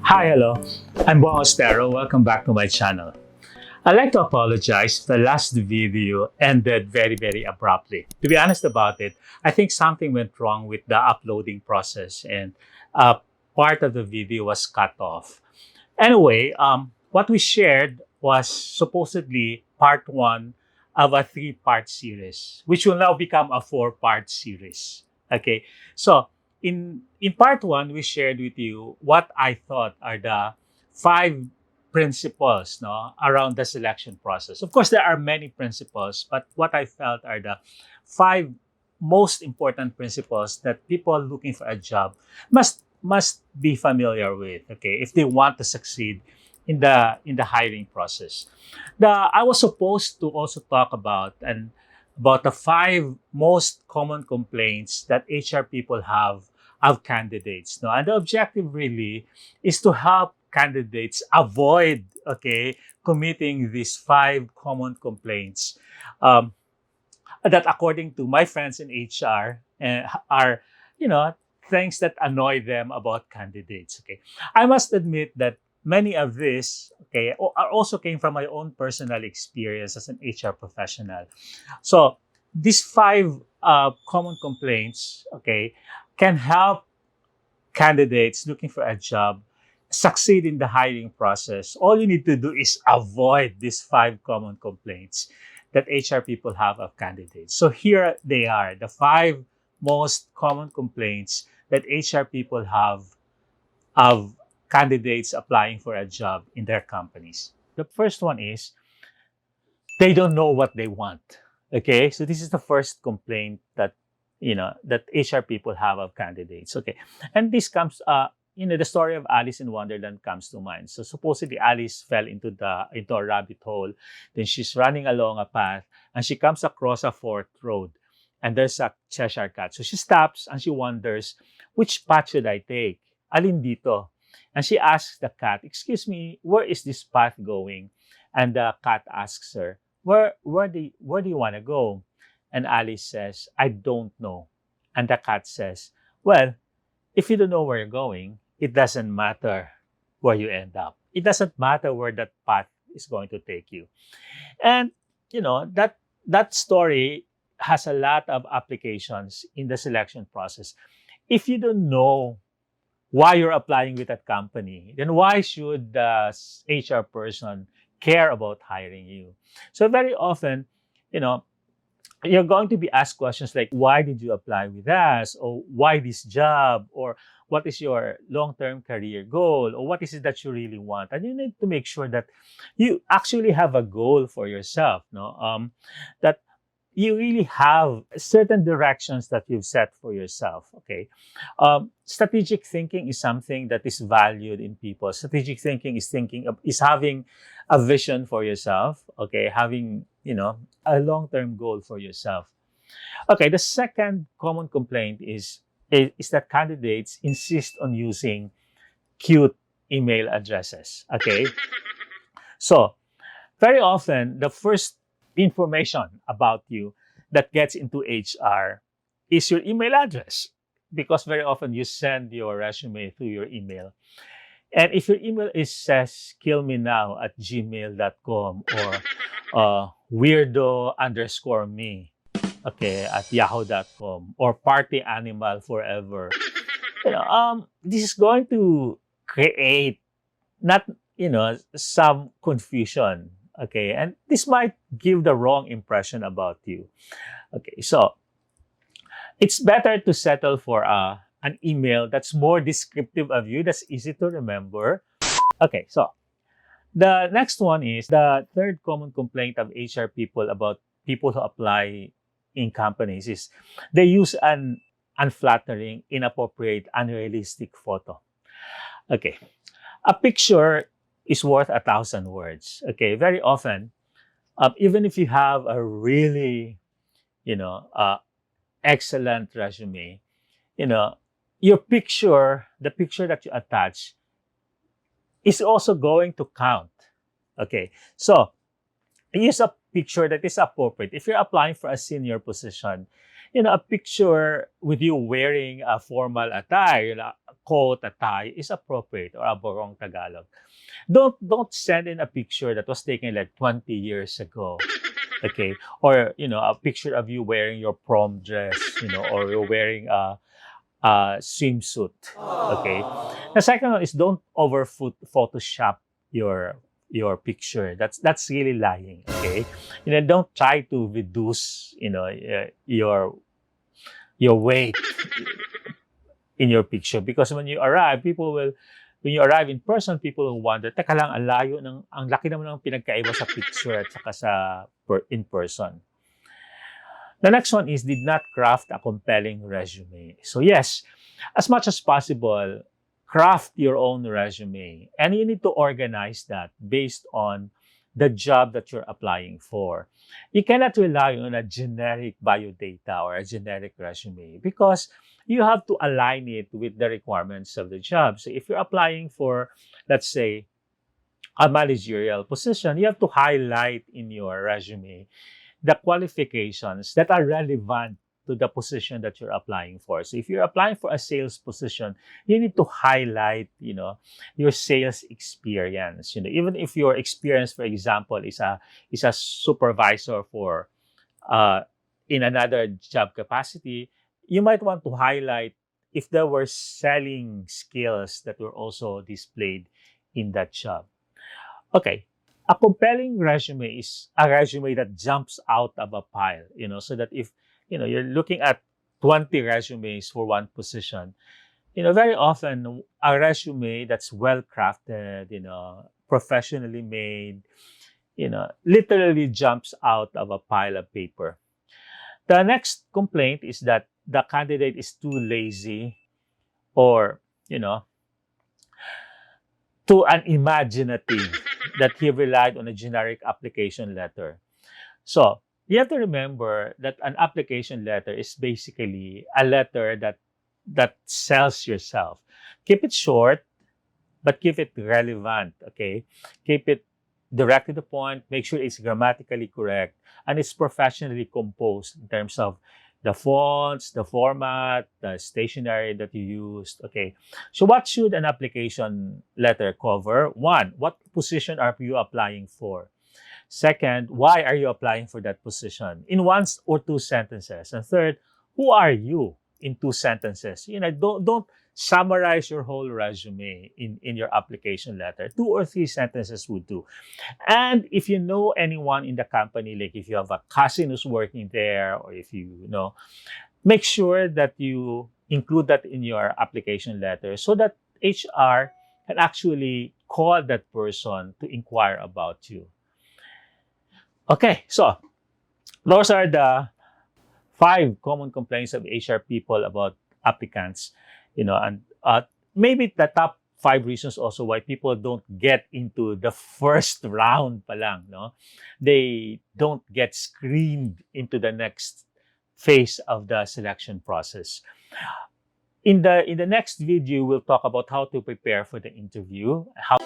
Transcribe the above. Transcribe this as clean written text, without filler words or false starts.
Hi, hello. I'm Bong Austero. Welcome back to my channel. I'd like to apologize. The last video ended very abruptly. To be honest about it, I think something went wrong with the uploading process and uh, part of the video was cut off. Anyway, what we shared was supposedly part one of a three-part series, which will now become a four-part series. Okay, so in part one, we shared with you what I thought are the five principles, no, around the selection process. Of course, there are many principles, but what I felt are the five most important principles that people looking for a job must be familiar with, okay, if they want to succeed in the hiring process. I was supposed to also talk about the five most common complaints that HR people have of candidates. No? And the objective really is to help candidates avoid, okay, committing these five common complaints um, that, according to my friends in HR, are, you know, things that annoy them about candidates. Okay, I must admit that many of this, okay, also came from my own personal experience as an HR professional. So these five common complaints, okay, can help candidates looking for a job succeed in the hiring process. All you need to do is avoid these five common complaints that HR people have of candidates. So here they are, the five most common complaints that HR people have of candidates applying for a job in their companies. The first one is they don't know what they want. Okay, so this is the first complaint that HR people have of candidates. Okay, and this comes the story of Alice in Wonderland comes to mind. So supposedly Alice fell into a rabbit hole. Then she's running along a path and she comes across a forked road, and there's a Cheshire cat. So she stops and she wonders, which path should I take? Alin dito? And she asks the cat, "Excuse me, where is this path going?" And the cat asks her, where do you want to go?" And Alice says, "I don't know." And the cat says, "Well, if you don't know where you're going, it doesn't matter where you end up. It doesn't matter where that path is going to take you." And that story has a lot of applications in the selection process. If you don't know why you're applying with that company, then why should the HR person care about hiring you? So very often, you know, you're going to be asked questions like, why did you apply with us? Or why this job? Or what is your long-term career goal? Or what is it that you really want? And you need to make sure that you actually have a goal for yourself, no? That you really have certain directions that you've set for yourself, okay? Strategic thinking is something that is valued in people. Strategic thinking is having a vision for yourself, okay? Having, a long-term goal for yourself. Okay, the second common complaint is that candidates insist on using cute email addresses, okay? So, very often, the first information about you that gets into HR is your email address, because very often you send your resume through your email. And if your email says killmenow@gmail.com or weirdo_me, okay, at yahoo.com, or partyanimalforever, this is going to create not, some confusion, okay? And this might give the wrong impression about you. Okay, so it's better to settle for an email that's more descriptive of you, that's easy to remember. Okay, so the next one is the third common complaint of HR people about people who apply in companies is they use an unflattering, inappropriate, unrealistic photo. Okay, a picture is worth 1,000 words. Okay, very often, even if you have a really, excellent resume, your picture, the picture that you attach, is also going to count. Okay, so use a picture that is appropriate. If you're applying for a senior position, a picture with you wearing a formal attire, a coat, a tie is appropriate, or a borong Tagalog. Don't send in a picture that was taken like 20 years ago. Okay, or a picture of you wearing your prom dress, or you're wearing a swimsuit. Okay. The second one is don't over Photoshop your picture. That's really lying. Okay. Don't try to reduce your weight in your picture, because when you arrive, when you arrive in person, people will wonder, teka lang, ang laki naman ng pinagkaiba sa picture at saka in person. The next one is did not craft a compelling resume. So yes, as much as possible, craft your own resume. And you need to organize that based on the job that you're applying for. You cannot rely on a generic biodata or a generic resume, because you have to align it with the requirements of the job. So if you're applying for, let's say, a managerial position, you have to highlight in your resume the qualifications that are relevant to the position that you're applying for. So if you're applying for a sales position, you need to highlight, your sales experience. Even if your experience, for example, is a supervisor for in another job capacity, you might want to highlight if there were selling skills that were also displayed in that job. Okay. A compelling resume is a resume that jumps out of a pile, so that if, you're looking at 20 resumes for one position, very often a resume that's well crafted, professionally made, literally jumps out of a pile of paper. The next complaint is that the candidate is too lazy, or, too unimaginative, that he relied on a generic application letter. So you have to remember that an application letter is basically a letter that sells yourself. Keep it short, but keep it relevant. Okay, keep it direct to the point. Make sure it's grammatically correct and it's professionally composed in terms of the fonts, the format, the stationery that you used. Okay. So what should an application letter cover? One, what position are you applying for? Second, why are you applying for that position? In one or two sentences. And third, who are you in two sentences? Don't summarize your whole resume in your application letter. 2 or 3 sentences would do. And if you know anyone in the company, like if you have a cousin who's working there, or if make sure that you include that in your application letter so that HR can actually call that person to inquire about you. Okay, so those are the 5 common complaints of HR people about applicants, and maybe the top 5 reasons also why people don't get into the first round pa lang, no? They don't get screened into the next phase of the selection process. In the next video, we'll talk about how to prepare for the interview, how